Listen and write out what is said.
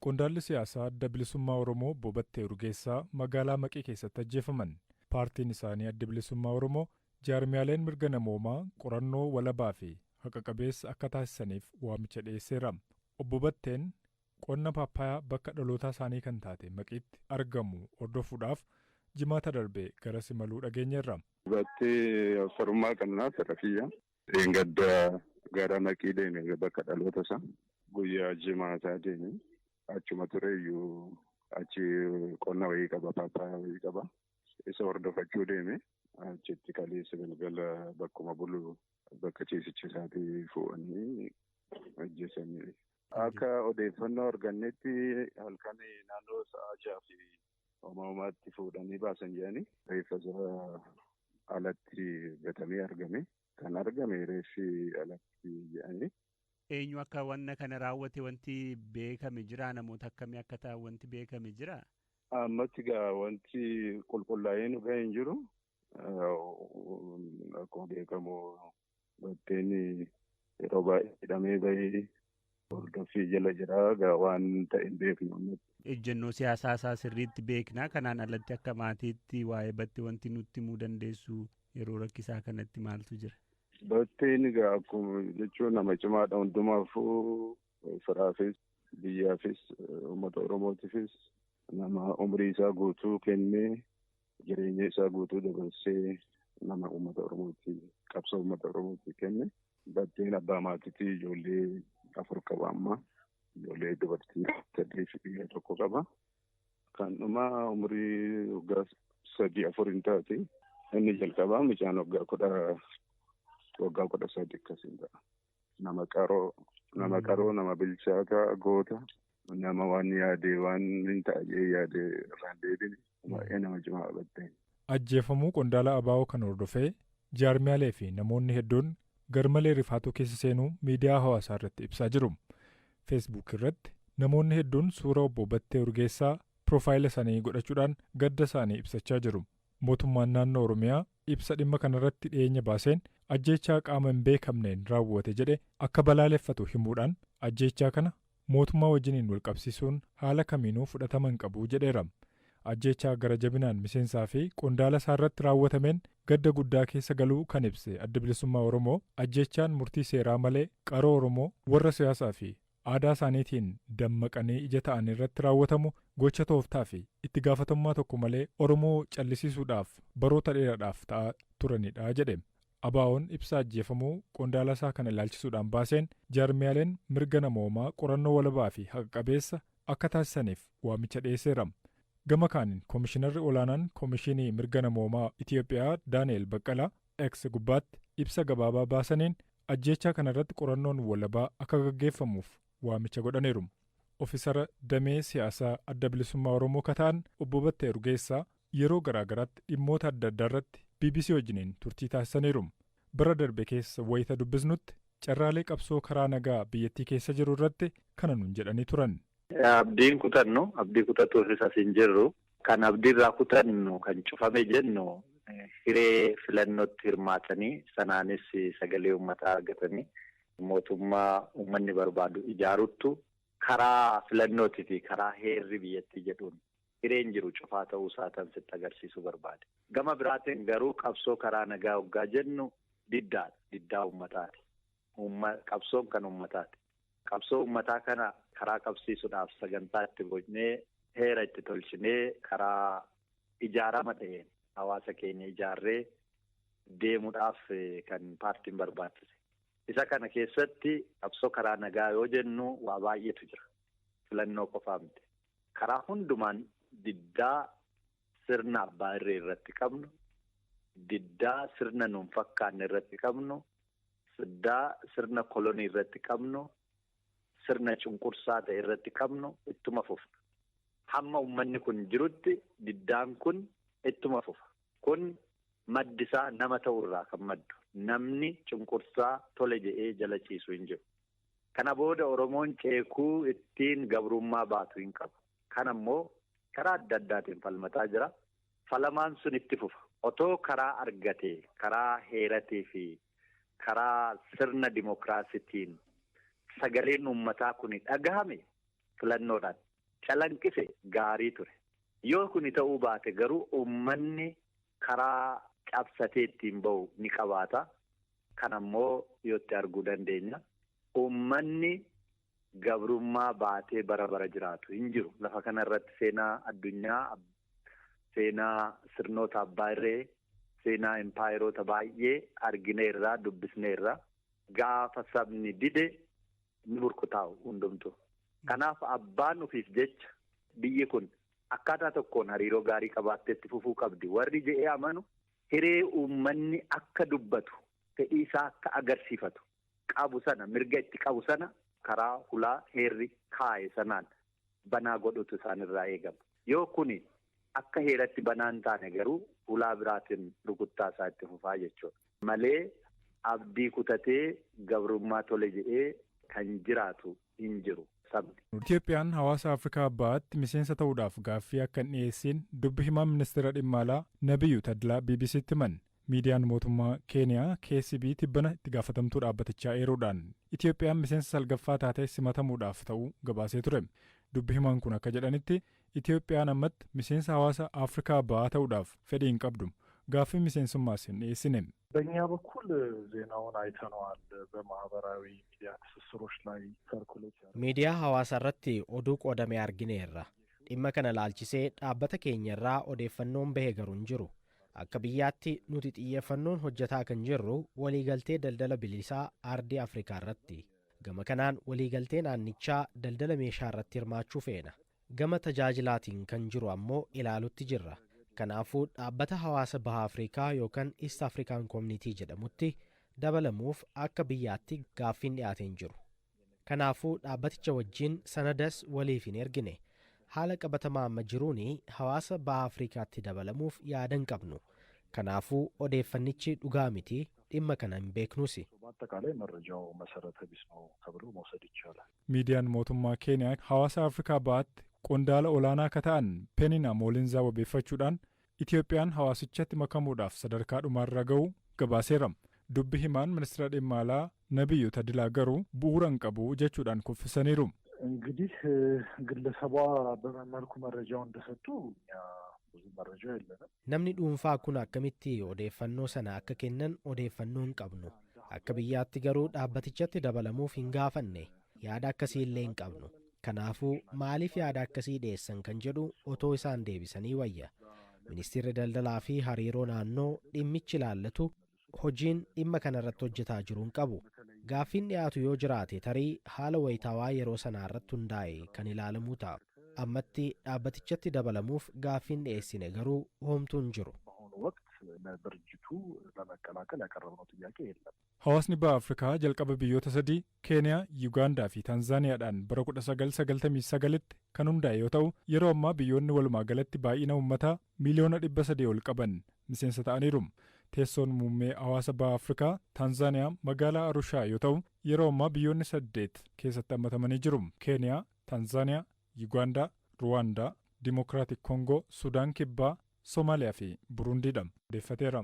Qondaalli siyaasaa Adda Bilisummaa Oromoo Obbo Battee Urgeessaa magaalaa Maqii keessatti ajjeefaman. Paartiin isaanii Adda Bilisummaa Oromoo jaarmiyaaleen mirga namoomaa qorannoo walabaa fi haqa qabeessa akka taasisaniif waamicha dhiyeesseera. Obbo Batteen qonna paappayaa bakka dhalootaa isaanii kan taate Maqiitti argamu hordofuudhaaf jimaata darbee gara simaluu dhageenyeerra. Battee Affarummaa Qannaa Sarafiyyaa Engadda gara Maqii deeme bakka dhaloota isaa guyyaa jimaataa deeme. Achuma tureyyuu achi qonna wayii qaba, paappayaa wayii qaba. Isa hordofachuu deeme achitti kaleessa galgala bakkuma bulu bakka ciisicha isaatii fuudhanii ajjeesanii. Akka odeeffannoo argannetti halkan naannoo sa'a 6 fuudhanii baasan jedhanii reeffa isaa alatti gatamee argame. Kan argame reeffi alatti jedhanii. Eenyu akka wanna kana raawwate wanti beekame jira? Namoota akkamii akka ta'an wanti beekame jira? Ammatti gaa wanti qulqullaa'ee nu ga'ee hin jiru. Akkuma beekamu Batteen yeroo baay'ee hidhamee bahee hordoffii jala jira. Gaa waan ta'e hin beeknu. Ejjennoo siyaasaa isaa sirriitti beeknaa. Kanaan alatti akka maatiitti waa'ee Battee wanti nutti himuu dandeessu yeroo rakkisaa kanatti maaltu jira? Batteen egaa akkuma jechuun nama cimaadha. Hundumaafuu firaafis biyyaafis uummata Oromootiifis nama umrii isaa guutuu kennee jireenya isaa guutuu dabarsee nama uummata Oromooti qabsoo uummata Oromooti kenne. Batteen abbaa maatiitii ijoollee 4 qaba amma. Ijoollee dubartii 3 fi dhiira 1 qaba. Kan dhumaa umrii waggaa 3-4 hin taate. Inni jalqabaa mucaan waggaa 13 akkasiin ta'a. Nama qaroo, nama bilchaataa, goota, nama waan yaadee waan hin taa'ee yaadee irraan deebine baay'ee nama cimaa Batteen. Ajjeefamuu qondaala ABO kan hordofee jaarmiyaalee fi namoonni hedduun garmalee rifaatuu keessa seenuu miidiyaa hawaasaa irratti ibsaa jiru. Facebook irratti namoonni hedduun suura Obbo Battee Urgeessaa piroofaayila isaanii godhachuudhaan gadda isaanii ibsachaa jiru. Mootummaan naannoo Oromiyaa ibsa dhimma kanarratti dhiyeenya baaseen ajjeechaa qaama hin beekamneen raawwate jedhe akka balaaleffatu himuudhaan ajjeechaa kana mootummaa wajjiniin wal qabsiisuun haala kamiinuu fudhatama hin qabu jedheera. Ajjeechaa gara jabinaan miseensaa fi qondaala isaa irratti raawwatameen gadda guddaa keessa galuu kan ibse Adda Bilisummaa Oromoo ajjeechaan murtii seeraa malee qaroo Oromoo warra siyaasaa fi aadaa isaaniitiin dammaqanii ija ta'an irratti raawwatamu gocha tooftaa fi itti gaafatamummaa tokko malee Oromoo callisiisuudhaaf baroota dheeraadhaaf ta'aa turanidha jedhe. ABO'n ibsa ajjeefamuu qondaala isaa kana ilaalchisuudhaan baaseen jaarmiyaaleen mirga namoomaa qorannoo walabaa fi haqa qabeessa akka taasisaniif waamicha dhiyeesseera. Gama kaaniin Koomishinarri Olaanaan Koomishinii Mirga Namoomaa Itiyoophiyaa Daani'el Baqqalaa X gubbaatti ibsa gabaabaa baasaniin ajjeechaa kanarratti qorannoon walabaa akka gaggeeffamuuf waamicha godhaniiru. Ofisara damee siyaasaa Adda Bilisummaa Oromoo kataan Obbo Battee Urgeessaa yeroo garaagaraatti dhimmoota adda addaa irratti BBC wajjiniin turtii taasisaniiru. Bara darbe keessa wayita dubbisnutti carraalee qabsoo karaa nagaa biyyattii keessa jiru irratti kana nuun jedhanii turan. Abdiin kutannu, abdii kutatuuf isas hin jirru. Kan abdiirraa kutannu kan cufame jennu hiree filannootti hirmaatanii sanaanis sagalee uummataa argatanii mootummaa uummanni barbaadu ijaaruttu karaa filannootii fi karaa heerri biyyattii jedhuun hireen jiru cufaa ta'uu isaatan sitti agarsiisuu barbaade. Gama biraatiin garuu qabsoo karaa nagaa hoggaa jennu diddaa uummataati. Qabsoon kan uummataati. Qabsoo uummataa kana karaa qabsiisuudhaaf sagantaa itti bocnee heera itti tolchinee karaa ijaarama ta'een hawaasa keenya ijaarree deemuudhaaf kan paartiin barbaachise. Isa kana keessatti qabsoo karaa nagaa yoo jennu waa baay'eetu jira. Filannoo qofaa miti. Karaa hundumaan diddaa sirna abbaa irree irratti qabnu, diddaa sirna nuun fakkaanne irratti qabnu, diddaa sirna kolonii irratti qabnu, sirna cunqursaa ta'e irratti qabnu ittuma fufa. Hamma uummanni kun jirutti diddaan kun ittuma fufa. Kun maddisaa nama ta'urraa kan maddu. Namni cunqursaa tole jedhee jala ciisu hin jiru. Kana booda Oromoon ceekuu ittiin gabrummaa baatu hin qabu. Kana immoo karaa adda addaatiin falmataa jira. Falamaan sun itti fufa. Otoo karaa argatee, karaa heeratii fi karaa sirna dimokiraasiitiin sagaleen uummataa kun dhagahame filannoodhaan calanqise gaarii ture. Yoo kuni ta'uu baate garuu uummanni karaa cabsatee ittiin bahu ni qabaata. Kan ammoo yootti arguu dandeenya. Uummanni gabrummaa baatee bara bara jiraatu hin jiru. Lafa kana irratti seenaa addunyaa, seenaa sirnoota abbaa irree, seenaa empaayeroota baay'ee argineerra, dubbisneerra. Gaafa sabni dide ni burkutaa'u hundumtu. Kanaaf abbaan ofiif jecha biyyi kun akkaataa tokkoon hariiroo gaarii qabaatteetti fufuu qabdi. Warri je'ee amanu hiree uummanni akka dubbatu, fedhii isaa akka agarsiifatu qabu sana, mirga itti qabu sana karaa hulaa heerri kaa'e sanaan banaa godhutu isaanirraa eegama. Yoo kuni akka heeratti banaan taane garuu hulaa biraatiin rukuttaa isaa itti fufaa jechuudha. Malee abdii kutatee gabrummaa tole jedhee kan jiraatu hin jiru. Itoophiyaan hawaasa Afrikaa Bahaatti miseensa ta'uudhaaf gaaffii akka hin dhiyeessin dubbi himaan ministeera dhimma alaa Nabiyyuu Tadlaa BBC'tti himan. Miidiyaan mootummaa Keeniyaa KCB tibbana itti gaafatamtuu dhaabbatichaa eeruudhaan Itoophiyaan miseensa salgaffaa taatee simatamuudhaaf ta'uu gabaasee ture. Dubbi himaan kun akka jedhanitti Itoophiyaan ammatti miseensa hawaasa Afrikaa Bahaa ta'uudhaaf fedhii hin qabdu. Gaaffii miseensummaas hin dhiyeessine. በእኛ በኩል ዜናውን አይተነዋል። በማህበራዊ ሚዲያ ትስስሮች ላይ ሰርኩሌት ሚዲያ ሐዋሳ irratti oduu qoodame argineerra. Dhimma kana laalchisee dhaabbata keenyarraa odeeffannoon bahe garuu hin jiru. Akka biyyaatti nuti xiyyeeffannoon hojjetaa kan jirru waliigaltee daldala bilisaa aardii Afrikaa irratti. Gama kanaan waliigaltee naannichaa daldala meeshaa irratti hirmaachuu feena. Gama tajaajilaatiin kan jiru ammoo ilaalutti jirra. Kanaafuu dhaabbata hawaasa baha Afrikaa yookaan East African Community jedhamutti dabalamuuf akka biyyaatti gaaffiin dhiyaateen jiru. Kanaafuu dhaabbaticha wajjin sanadas waliif hin ergine. Haala qabatamaa amma jiruun hawaasa baha Afrikaatti dabalamuuf yaada hin qabnu. Kanaafuu odeeffannichi dhugaa miti, dhimma kana hin beeknus. በአጠቃላይ መረጃው መሰረተ ቢስ ነው ተብሎ መውሰድ ይቻላል። ሚዲያን mootummaa Keeniyaa hawaasa Afrikaa Bahaatti qondaala olaanaa akka ta'an Penina Moolinzaa wabeeffachuudhaan Itoophiyaan hawaasichatti makamuudhaaf sadarkaa dhumaarra ga'uu gabaaseera. Dubbi himaan ministeera dhimma alaa Nabiyyuu Tadlaa garuu bu'uura hin qabu jechuudhaan kuffisaniiru. እንግዲህ ግለሰቧ በምን መልኩ መረጃው እንደሰጡ እኛ ብዙ መረጃ የለንም። Namni dhuunfaa kun akkamitti odeeffannoo sana akka kennan odeeffannoo hin qabnu. Akka biyyaatti garuu dhaabbatichatti dabalamuuf hin gaafanne. Yaada akkasii illee hin qabnu. Kanaafuu maaliif yaada akkasii dhiyeessan kan jedhu otoo isaan deebisanii wayya. Ministeerri daldalaa fi hariiroo naannoo dhimmichi ilaallatu hojiin dhimma kanarratti hojjetaa jiru hin qabu. Gaaffiin dhiyaatu yoo jiraate tarii haala wayitaawaa yeroo sanaa irratti hundaa'e kan ilaalamu ta'a. Ammatti dhaabbatichatti dabalamuuf gaaffiin dhiyeessine garuu homtuu hin jiru. ለድርጅቱ ለመቀላቀል ያቀረብነው ጥያቄ የለም። Hawaasni baha Afrikaa jalqaba biyyoota sadii Keeniyaa, Yuugaandaa fi Taanzaaniyaadhaan bara 1999tti kan hundaa'e yoo ta'u, yeroo ammaa biyyoonni walumaa galatti baay'ina uummataa miliyoona 300 ol qaban miseensa ta'aniiru. Teessoon muummee hawaasa baha Afrikaa Taanzaaniyaa magaalaa Arushaa yoo ta'u, yeroo ammaa biyyoonni 8 keessatti hammatamanii jiru. Keeniyaa, Taanzaaniyaa, Yuugaandaa, Ruwaandaa, Dimokiraatik Koongoo, Sudaan Kibbaa, Somaaliyaa fi Burundiidha. Odeeffateera.